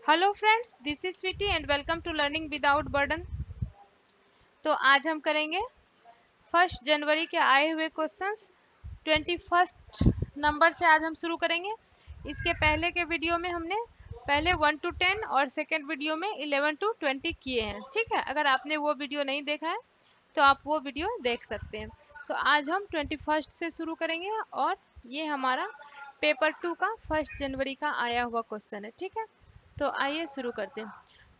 Hello friends, this is Sweety and welcome to learning without burden. तो आज हम करेंगे 1 जनवरी के आए हुए क्वेश्चंस। 21 नंबर से आज हम शुरू करेंगे। इसके पहले के वीडियो में हमने पहले 1 to 10 और सेकेंड वीडियो में 11 to 20 किए हैं। ठीक है, अगर आपने वो वीडियो नहीं देखा है तो आप वो वीडियो देख सकते हैं। तो आज हम 21 से शुरू करेंगे और ये हमारा पेपर 2 का 1 जनवरी का आया हुआ क्वेश्चन है। ठीक है, तो आइए शुरू करते हैं।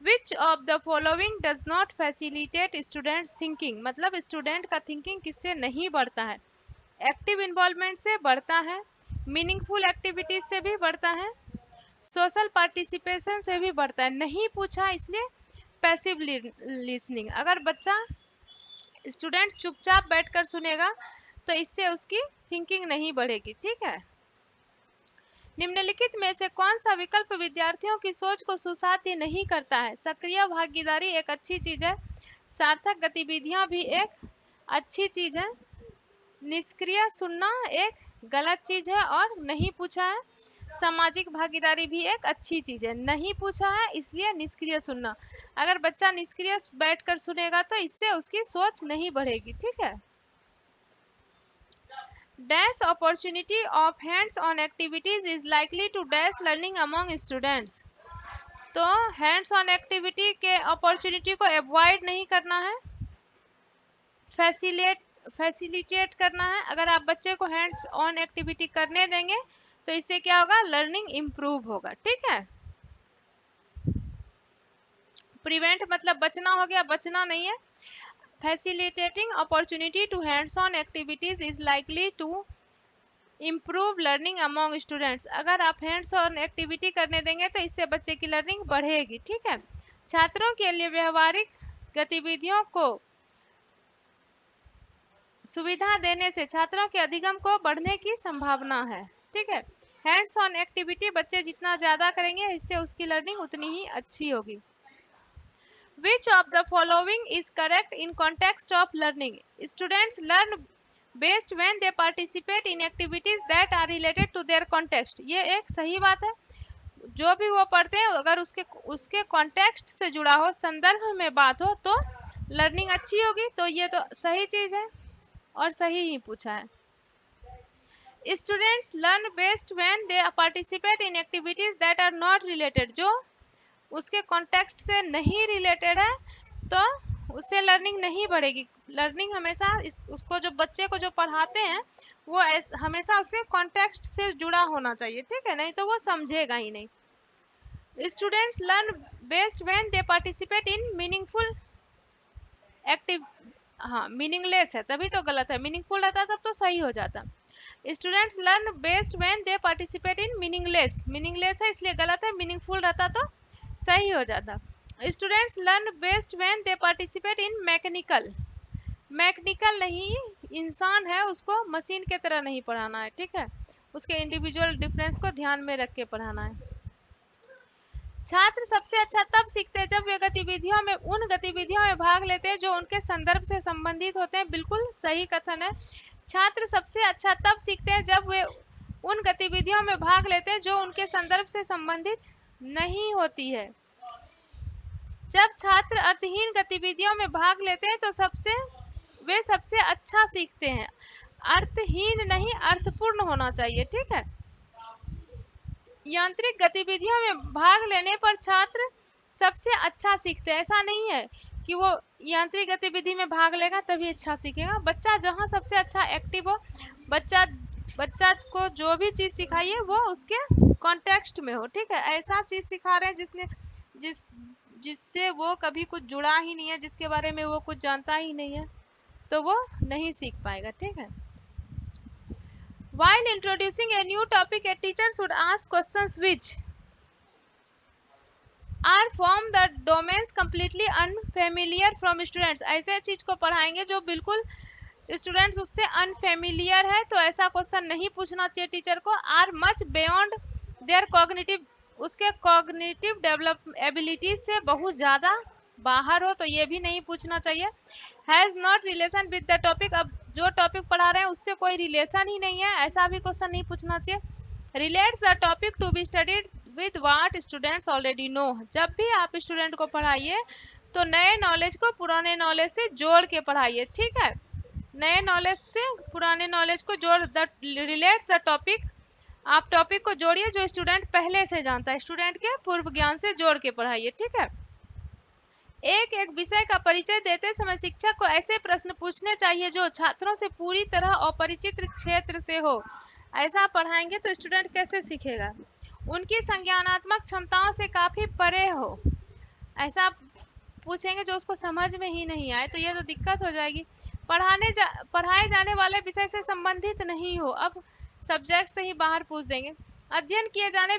Which of the following does not facilitate students thinking, मतलब स्टूडेंट का थिंकिंग किससे नहीं बढ़ता है। एक्टिव इन्वॉल्वमेंट से बढ़ता है, मीनिंगफुल एक्टिविटीज से भी बढ़ता है, सोशल पार्टिसिपेशन से भी बढ़ता है। नहीं पूछा इसलिए पैसिव लिसनिंग, अगर बच्चा स्टूडेंट चुपचाप बैठकर सुनेगा तो इससे उसकी थिंकिंग नहीं बढ़ेगी। ठीक है, निम्नलिखित में से कौन सा विकल्प विद्यार्थियों की सोच को सुसाध्य नहीं करता है। सक्रिय भागीदारी एक अच्छी चीज है, सार्थक गतिविधियां भी एक अच्छी चीज है, निष्क्रिय सुनना एक गलत चीज है और नहीं पूछा है। सामाजिक भागीदारी भी एक अच्छी चीज है, नहीं पूछा है इसलिए निष्क्रिय सुनना। अगर बच्चा निष्क्रिय बैठकर सुनेगा तो इससे उसकी सोच नहीं बढ़ेगी। ठीक है, dash opportunity of hands on activities is likely to dash learning among students। तो हैंड्स ऑन एक्टिविटी के अपॉर्चुनिटी को अवॉइड नहीं करना है, फैसिलिटेट करना है। अगर आप बच्चे को हैंड्स ऑन एक्टिविटी करने देंगे तो इससे क्या होगा, लर्निंग इंप्रूव होगा। ठीक है, प्रिवेंट मतलब बचना हो गया, बचना नहीं है। Facilitating opportunity to hands on activities is likely to improve learning among students. अगर आप हैंड्स ऑन एक्टिविटी करने देंगे तो इससे बच्चे की लर्निंग बढ़ेगी। ठीक है, छात्रों के लिए व्यवहारिक गतिविधियों को सुविधा देने से छात्रों के अधिगम को बढ़ने की संभावना है। ठीक है, हैंड्स ऑन एक्टिविटी बच्चे जितना ज्यादा करेंगे इससे उसकी लर्निंग उतनी ही अच्छी होगी। Which of the following is correct in context of learning? Students learn best when they participate in activities that are related to their context। ये एक सही बात है, जो भी वो पढ़ते हैं अगर उसके कॉन्टेक्स्ट से जुड़ा हो, संदर्भ में बात हो तो लर्निंग अच्छी होगी। तो ये तो सही चीज है और सही ही पूछा है। Students learn best when they participate in activities that are not related, जो उसके कॉन्टेक्स्ट से नहीं रिलेटेड है तो उससे लर्निंग नहीं बढ़ेगी। लर्निंग हमेशा उसको जो बच्चे को जो पढ़ाते हैं वो हमेशा उसके कॉन्टेक्स्ट से जुड़ा होना चाहिए। ठीक है, नहीं तो वो समझेगा ही नहीं। Students learn best when they participate in meaningful active, हाँ मीनिंगलेस है तभी तो गलत है, मीनिंगफुल रहता तब तो सही हो जाता। Students learn best when they participate in meaningless, meaningless है इसलिए गलत है, मीनिंगफुल रहता तो सही हो जाता। Students learn best when they participate in mechanical, mechanical नहीं, इंसान है उसको मशीन के तरह नहीं पढ़ाना है। ठीक है, उसके इंडिविजुअल डिफरेंस को ध्यान में रख के पढ़ाना है। छात्र सबसे अच्छा तब सीखते हैं जब वे गतिविधियों में उन गतिविधियों में भाग लेते हैं जो उनके संदर्भ से संबंधित होते हैं। बिल्कुल सही कथन है, छात्र सबसे अच्छा तब सीखते हैं जब वे उन गतिविधियों में भाग लेते हैं जो उनके संदर्भ से संबंधित नहीं होती है। जब छात्र अर्थहीन गतिविधियों में भाग लेते हैं तो वे सबसे अच्छा सीखते हैं। अर्थहीन नहीं, अर्थपूर्ण होना चाहिए। ठीक है, यांत्रिक गतिविधियों में भाग लेने पर छात्र सबसे अच्छा सीखते हैं। ऐसा नहीं है कि वो यांत्रिक गतिविधि में भाग लेगा तभी अच्छा सीखेगा। बच्चा जहाँ सबसे अच्छा एक्टिव हो, बच्चा को जो भी चीज सिखाइए वो उसके कॉन्टेक्स्ट में हो। ठीक है, ऐसा चीज सिखा रहे हैं जिससे वो कभी कुछ जुड़ा ही नहीं है, जिसके बारे में वो कुछ जानता ही नहीं है, तो वो नहीं सीख पाएगा। ठीक है, while introducing a new topic a teacher should ask questions which are from the domains completely unfamiliar from students। ऐसे चीज को पढ़ाएंगे जो बिल्कुल स्टूडेंट्स उससे अनफेमिलियर है तो ऐसा क्वेश्चन नहीं पूछना चाहिए टीचर को। Are much beyond their cognitive, उसके कॉग्निटिव डेवलप एबिलिटीज से बहुत ज़्यादा बाहर हो तो ये भी नहीं पूछना चाहिए। Has not relation with the topic, अब जो टॉपिक पढ़ा रहे हैं उससे कोई रिलेशन ही नहीं है, ऐसा भी क्वेश्चन नहीं पूछना चाहिए। Relates the topic to be studied with what students already know. जब भी आप स्टूडेंट को पढ़ाइए तो नए नॉलेज को पुराने नॉलेज से जोड़ के पढ़ाइए, ठीक है। नए नॉलेज से पुराने नॉलेज को जोड़, द रिलेट्स द टॉपिक। आप टॉपिक को जोड़िए जो स्टूडेंट पहले से जानता है, स्टूडेंट के पूर्व ज्ञान से जोड़ के पढ़ाइए, ठीक है। एक एक विषय का परिचय देते समय शिक्षक को ऐसे प्रश्न पूछने चाहिए जो छात्रों से पूरी तरह अपरिचित क्षेत्र से हो। ऐसा पढ़ाएंगे तो स्टूडेंट कैसे सीखेगा? उनकी संज्ञानात्मक क्षमताओं से काफी परे हो। ऐसा पूछेंगे जो उसको समझ में ही नहीं आए तो ये तो दिक्कत हो जाएगी। पढ़ाए जाने वाले विषय से संबंधित नहीं हो, अब सब्जेक्ट से ही बाहर पूछ देंगे। अध्ययन किए जाने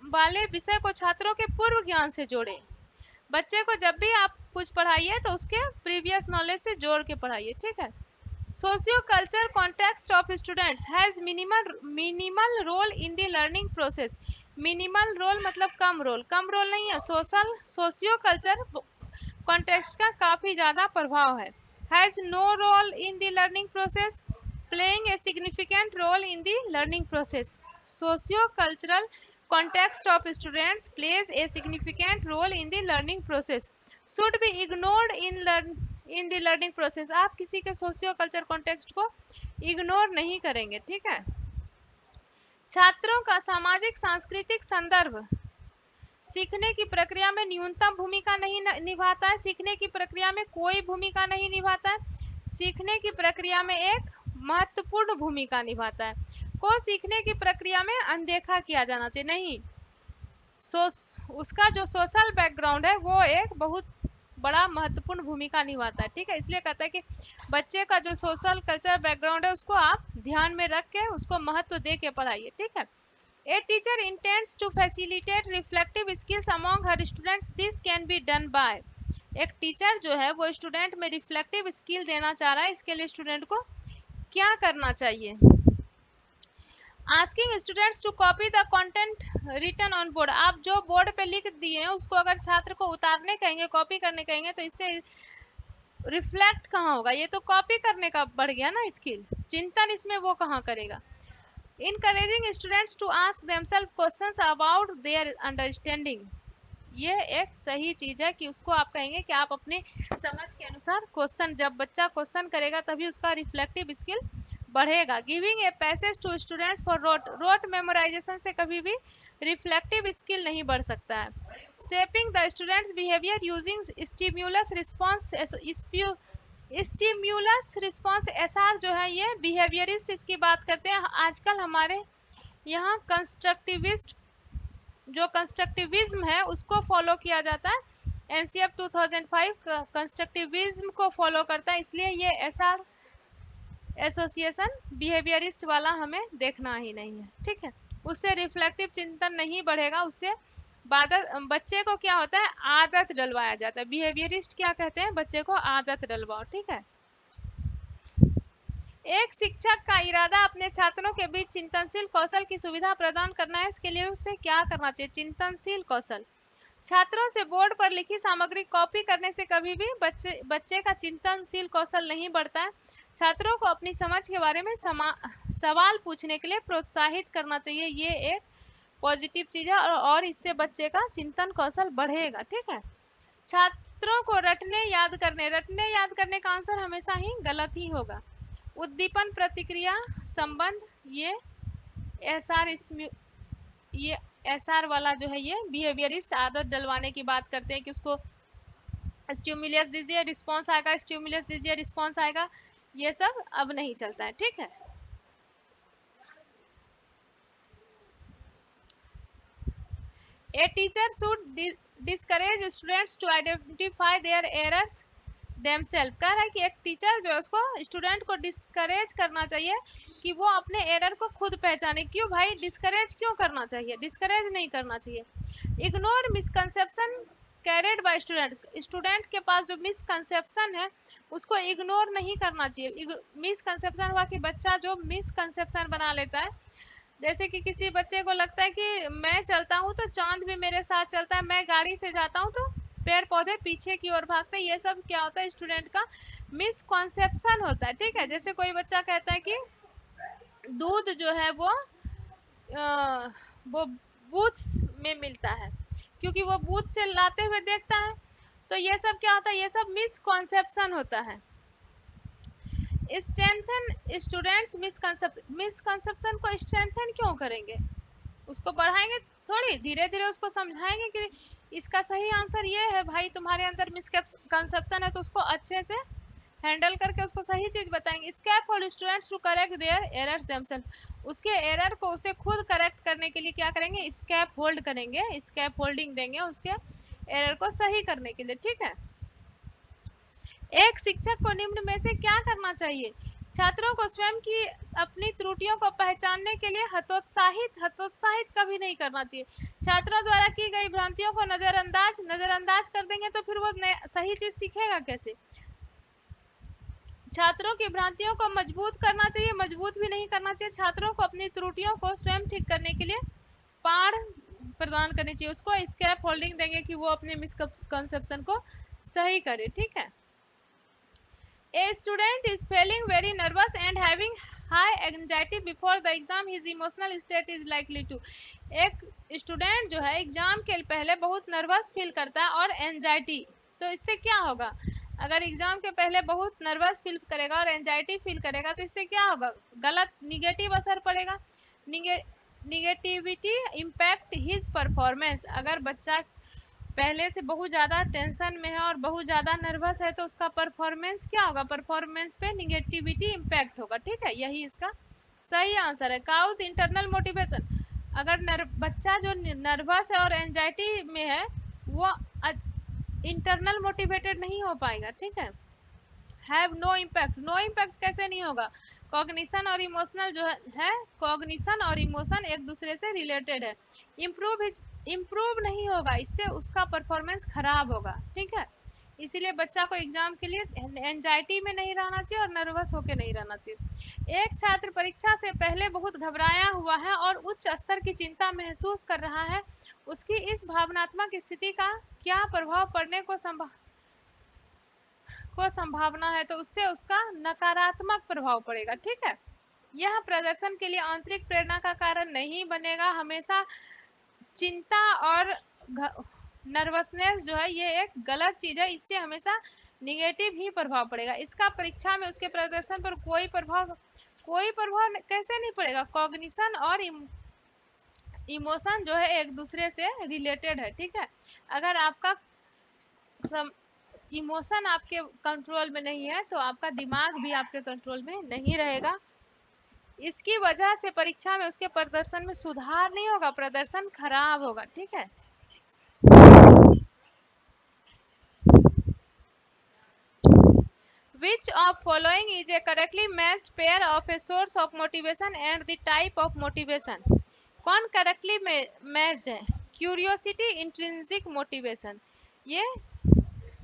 वाले विषय को छात्रों के पूर्व ज्ञान से जोड़े। बच्चे को जब भी आप कुछ पढ़ाइए तो उसके प्रीवियस नॉलेज से जोड़ के पढ़ाइए, ठीक है। Socio culture context of students has minimal role in the learning process. Minimal role मतलब कम रोल, कम रोल नहीं है। सोशियो कल्चर कॉन्टेक्स्ट का काफी ज्यादा प्रभाव है। Has no role in the learning process, playing a significant role in the learning process. Socio cultural context of students plays a significant role in the learning process, should be ignored in the learning process। आप किसी के socio culture context को ignore नहीं करेंगे, ठीक है। छात्रों का सामाजिक सांस्कृतिक संदर्भ सीखने की प्रक्रिया में न्यूनतम भूमिका नहीं निभाता है। सीखने की प्रक्रिया में कोई भूमिका नहीं निभाता है। सीखने की प्रक्रिया में एक महत्वपूर्ण भूमिका निभाता है। को सीखने की प्रक्रिया में अनदेखा किया जाना चाहिए नहीं। उसका जो सोशल बैकग्राउंड है वो एक बहुत बड़ा महत्वपूर्ण भूमिका निभाता है, ठीक है। इसलिए कहता है कि बच्चे का जो सोशल कल्चर बैकग्राउंड है उसको आप ध्यान में रख के उसको महत्व दे के पढ़ाइए, ठीक है। A teacher intends to facilitate reflective skills among her students. This can be done by। एक टीचर जो है वो स्टूडेंट में रिफ्लेक्टिव स्किल देना चाह रहा है, इसके लिए स्टूडेंट को क्या करना चाहिए? Asking students to copy the content written on board. आप जो बोर्ड पे लिख दिए हैं उसको अगर छात्र को उतारने कहेंगे, कॉपी करने कहेंगे तो इससे रिफ्लेक्ट कहाँ होगा? ये तो कॉपी करने का बढ़ गया ना स्किल, चिंतन इसमें वो कहाँ करेगा? Encouraging students to ask themselves questions about their understanding। ये एक सही चीज है कि उसको आप कहेंगे कि आप अपने समझ के अनुसार क्वेश्चन, जब बच्चा क्वेश्चन करेगा तभी उसका रिफ्लेक्टिव स्किल बढ़ेगा। Giving a passage to students for rote memorization से कभी भी रिफ्लेक्टिव स्किल नहीं बढ़ सकता है। Shaping the students behaviour using stimulus response. Stimulus response SR जो है ये बिहेवियरिस्ट इसकी बात करते हैं। आजकल हमारे यहाँ कंस्ट्रक्टिविज्म है उसको फॉलो किया जाता है। एनसीएफ 2005 कंस्ट्रक्टिविज्म को फॉलो करता है, इसलिए ये एसआर एसोसिएशन बिहेवियरिस्ट वाला हमें देखना ही नहीं है, ठीक है। उससे रिफ्लेक्टिव चिंतन नहीं बढ़ेगा, उससे बच्चे को क्या होता है? आदत डलवाया जाता है। बिहेवियरिस्ट क्या कहते हैं? बच्चे को आदत डलवाओ, ठीक है। एक शिक्षक का इरादा अपने छात्रों के बीच चिंतनशील कौशल की सुविधा प्रदान करना है। इसके लिए उसे क्या करना चाहिए? चिंतनशील कौशल। छात्रों से बोर्ड पर लिखी सामग्री कॉपी करने से कभी भी बच्चे का चिंतनशील कौशल नहीं बढ़ता है। छात्रों को अपनी समझ के बारे में सवाल पूछने के लिए प्रोत्साहित करना चाहिए। ये एक पॉजिटिव चीज है और इससे बच्चे का चिंतन कौशल बढ़ेगा, ठीक है। छात्रों को रटने याद करने का आंसर हमेशा ही गलत ही होगा। उद्दीपन प्रतिक्रिया संबंध, ये एसआर वाला जो है ये बिहेवियरिस्ट आदत डलवाने की बात करते हैं कि उसको स्टिमुलस दीजिए रिस्पांस आएगा, स्टिमुलस दीजिए रिस्पांस आएगा, ये सब अब नहीं चलता है, ठीक है। A teacher should discourage students to identify their errors themselves. कह रहा है कि एक टीचर जो है उसको स्टूडेंट को डिस्करेज करना चाहिए कि वो अपने एरर को खुद पहचाने। क्यों भाई डिस्करेज क्यों करना चाहिए? डिस्करेज नहीं करना चाहिए। Ignore misconception carried by student के पास जो मिसकंसेप्शन है उसको इग्नोर नहीं करना चाहिए। मिसकंसेप्शन हुआ कि बच्चा जो मिसकंसेप्शन बना लेता है, जैसे कि किसी बच्चे को लगता है कि मैं चलता हूँ तो चांद भी मेरे साथ चलता है, मैं गाड़ी से जाता हूँ तो पेड़ पौधे पीछे की ओर भागते हैं। ये सब क्या होता है? स्टूडेंट का मिसकॉन्सेप्शन होता है, ठीक है। जैसे कोई बच्चा कहता है कि दूध जो है वो बूथ में मिलता है, क्योंकि वो बूथ से लाते हुए देखता है। तो ये सब क्या होता है, ये सब मिसकॉन्सेप्शन होता है। स्ट्रेंथन स्टूडेंट्स मिसकंसेप्शन को स्ट्रेंथन क्यों करेंगे, उसको बढ़ाएंगे थोड़ी, धीरे धीरे उसको समझाएंगे कि इसका सही आंसर ये है भाई, तुम्हारे अंदर मिसकंसेप्शन है, तो उसको अच्छे से हैंडल करके उसको सही चीज बताएंगे। Scaffold students to correct their errors themselves, उसके एरर को उसे खुद करेक्ट करने के लिए क्या करेंगे, स्कैप होल्ड करेंगे, स्कैप होल्डिंग देंगे उसके एरर को सही करने के लिए, ठीक है। एक शिक्षक को निम्न में से क्या करना चाहिए, छात्रों को स्वयं की अपनी त्रुटियों को पहचानने के लिए हतोत्साहित कभी नहीं करना चाहिए। छात्रों द्वारा की गई भ्रांतियों को नजरअंदाज कर देंगे तो फिर वो सही चीज सीखेगा कैसे। छात्रों की भ्रांतियों को मजबूत करना चाहिए, मजबूत भी नहीं करना चाहिए। छात्रों को अपनी त्रुटियों को स्वयं ठीक करने के लिए पाठ प्रदान करनी चाहिए, उसको स्कैप होल्डिंग देंगे कि वो अपने मिसकंसेप्शन को सही करे, ठीक है। A student is feeling very nervous and having high anxiety before the exam. His emotional state is likely to. एक स्टूडेंट जो है एग्जाम के पहले बहुत नर्वस फील करता है और एंजाइटी, तो इससे क्या होगा, अगर एग्जाम के पहले बहुत नर्वस फील करेगा और एंजाइटी फील करेगा तो इससे क्या होगा, गलत निगेटिव असर पड़ेगा, निगेटिविटी इम्पैक्ट हिज परफॉर्मेंस। अगर बच्चा पहले से बहुत ज़्यादा टेंशन में है और बहुत ज़्यादा नर्वस है तो उसका परफॉर्मेंस क्या होगा, परफॉर्मेंस पे निगेटिविटी इम्पैक्ट होगा, ठीक है। यही इसका सही आंसर है। काउज इंटरनल मोटिवेशन, अगर बच्चा जो नर्वस है और एंजाइटी में है वो इंटरनल मोटिवेटेड नहीं हो पाएगा, ठीक है। Have no impact, no impact कैसे नहीं होगा, कॉग्निशन और इमोशनल जो है कॉग्निशन और इमोशन एक दूसरे से रिलेटेड है। इम्प्रूव नहीं होगा, इससे उसका परफॉर्मेंस खराब होगा, ठीक है। इसीलिए बच्चा को एग्जाम के लिए एंजाइटी में नहीं रहना चाहिए और नर्वस होकर नहीं रहना चाहिए। एक छात्र परीक्षा से पहले बहुत घबराया हुआ है और उच्च स्तर की चिंता महसूस कर रहा है, उसकी इस भावनात्मक स्थिति का क्या प्रभाव पड़ने को संभावना है, तो उससे उसका नकारात्मक प्रभाव पड़ेगा, ठीक है। यह प्रदर्शन के लिए आंतरिक प्रेरणा का कारण नहीं बनेगा। हमेशा चिंता और नर्वसनेस जो है ये एक गलत चीज है, इससे हमेशा निगेटिव ही प्रभाव पड़ेगा। इसका परीक्षा में उसके प्रदर्शन पर कोई प्रभाव कैसे नहीं पड़ेगा, कॉग्निशन और इमोशन जो है एक दूसरे से रिलेटेड है, ठीक है। अगर आपका इमोशन आपके कंट्रोल में नहीं है तो आपका दिमाग भी आपके कंट्रोल में नहीं रहेगा। इसकी वजह से परीक्षा में उसके प्रदर्शन में सुधार नहीं होगा, प्रदर्शन खराब होगा, ठीक है। Which of following is a correctly matched pair of a source of motivation and the type of motivation? कौन करेक्टली मैच्ड है, क्यूरियोसिटी इंट्रिंसिक मोटिवेशन, ये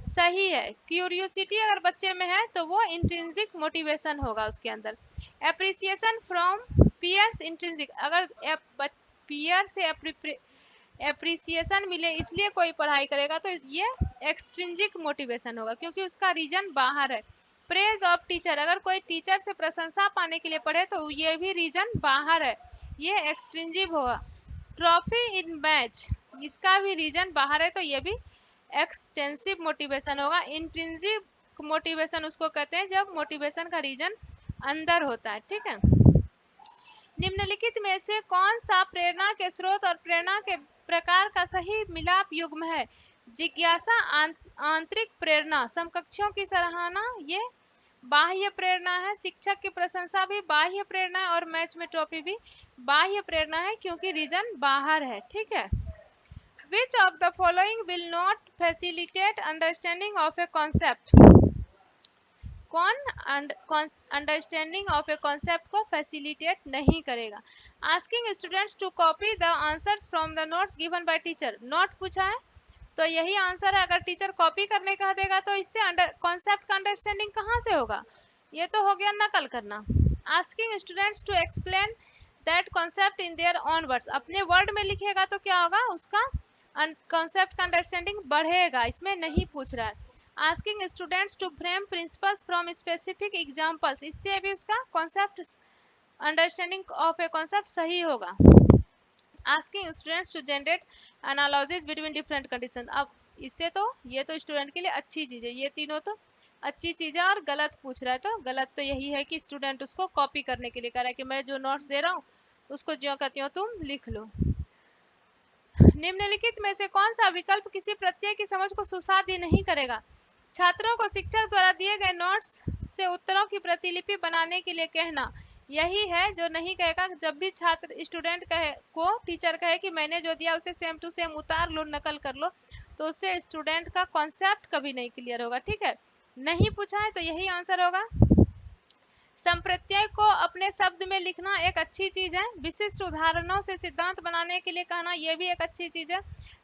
सही है। क्यूरियोसिटी अगर बच्चे में है तो वो इंट्रिंसिक मोटिवेशन होगा उसके अंदर। एप्रिसिएशन फ्रॉम पियर्स इंट्रिंसिक, अगर पियर से एप्रिसिएशन मिले इसलिए कोई पढ़ाई करेगा तो ये एक्सट्रिंजिक मोटिवेशन होगा, क्योंकि उसका रीजन बाहर है। प्रेज ऑफ टीचर, अगर कोई टीचर से प्रशंसा पाने के लिए पढ़े तो ये भी रीजन बाहर है, ये एक्सट्रिंजिक होगा। ट्रॉफी इन मैच, इसका भी रीजन बाहर है तो ये भी एक्सटेंसिव मोटिवेशन होगा। इंट्रिंसिक मोटिवेशन उसको कहते हैं जब मोटिवेशन का रीजन अंदर होता है, ठीक है। निम्नलिखित में से कौन सा प्रेरणा के स्रोत और प्रेरणा के प्रकार का सही मिलाप युग्म है। जिज्ञासा आंतरिक प्रेरणा, समकक्षों की सराहना ये बाह्य प्रेरणा है, शिक्षक की प्रशंसा भी बाह्य प्रेरणा है और मैच में ट्रॉफी भी बाह्य प्रेरणा है क्योंकि रीजन बाहर है, ठीक है। Which of the following will not facilitate understanding of a concept? कौन अंडरस्टैंडिंग ऑफ ए कॉन्सेप्ट को फैसिलिटेट नहीं करेगा। Asking students to copy the answers from the notes given by teacher, note पूछा है तो यही आंसर है। अगर टीचर कॉपी करने कह देगा तो इससे कॉन्सेप्ट का अंडरस्टैंडिंग कहाँ से होगा, ये तो हो गया नकल करना। Asking students to explain that concept in their own words, अपने वर्ड में लिखेगा तो क्या होगा, उसका कॉन्सेप्ट का अंडरस्टैंडिंग बढ़ेगा, इसमें नहीं पूछ रहा है। Asking students to frame principles from specific examples, इससे भी उसका concept understanding of a concept सही होगा। Asking students to generate analogies between different condition. अब इससे तो ये तो स्टूडेंट के लिए अच्छी चीज़ है, ये तीनों तो अच्छी चीज़ है। और गलत पूछ रहा है तो गलत तो यही है कि स्टूडेंट उसको कॉपी करने के लिए कह रहा है कि मैं जो नोट्स दे रहा हूँ उसको ज्यों का त्यों तुम लिख लो। निम्नलिखित में से कौन सा विकल्प किसी प्रत्यय की समझ को सुसाध्य नहीं करेगा? छात्रों को शिक्षक द्वारा दिए गए नोट्स से उत्तरों की प्रतिलिपि बनाने के लिए कहना, यही है जो नहीं कहेगा। जब भी छात्र स्टूडेंट कहे को टीचर कहे कि मैंने जो दिया उसे सेम टू सेम उतार लो, नकल कर लो, तो उससे स्टूडेंट का कॉन्सेप्ट कभी नहीं क्लियर होगा। ठीक है, नहीं पूछा है तो यही आंसर होगा। संप्रत्यय को अपने शब्द में लिखना एक अच्छी चीज है। विशिष्ट उदाहरणों से सिद्धांत बनाने के लिए कहना, यह भी एक अच्छी चीज है।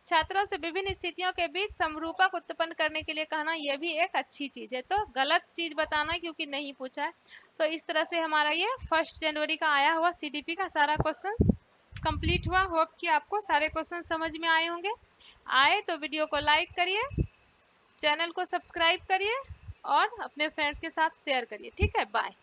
छात्रों से विभिन्न स्थितियों के बीच समरूपक उत्पन्न करने के लिए कहना, यह भी एक अच्छी चीज है। तो गलत चीज बताना क्योंकि नहीं पूछा है। तो इस तरह से हमारा ये 1 जनवरी का आया हुआ सीडीपी का सारा क्वेश्चन कंप्लीट हुआ। होप कि आपको सारे क्वेश्चन समझ में आए होंगे। आए तो वीडियो को लाइक करिए, चैनल को सब्सक्राइब करिए और अपने फ्रेंड्स के साथ शेयर करिए। ठीक है, बाय।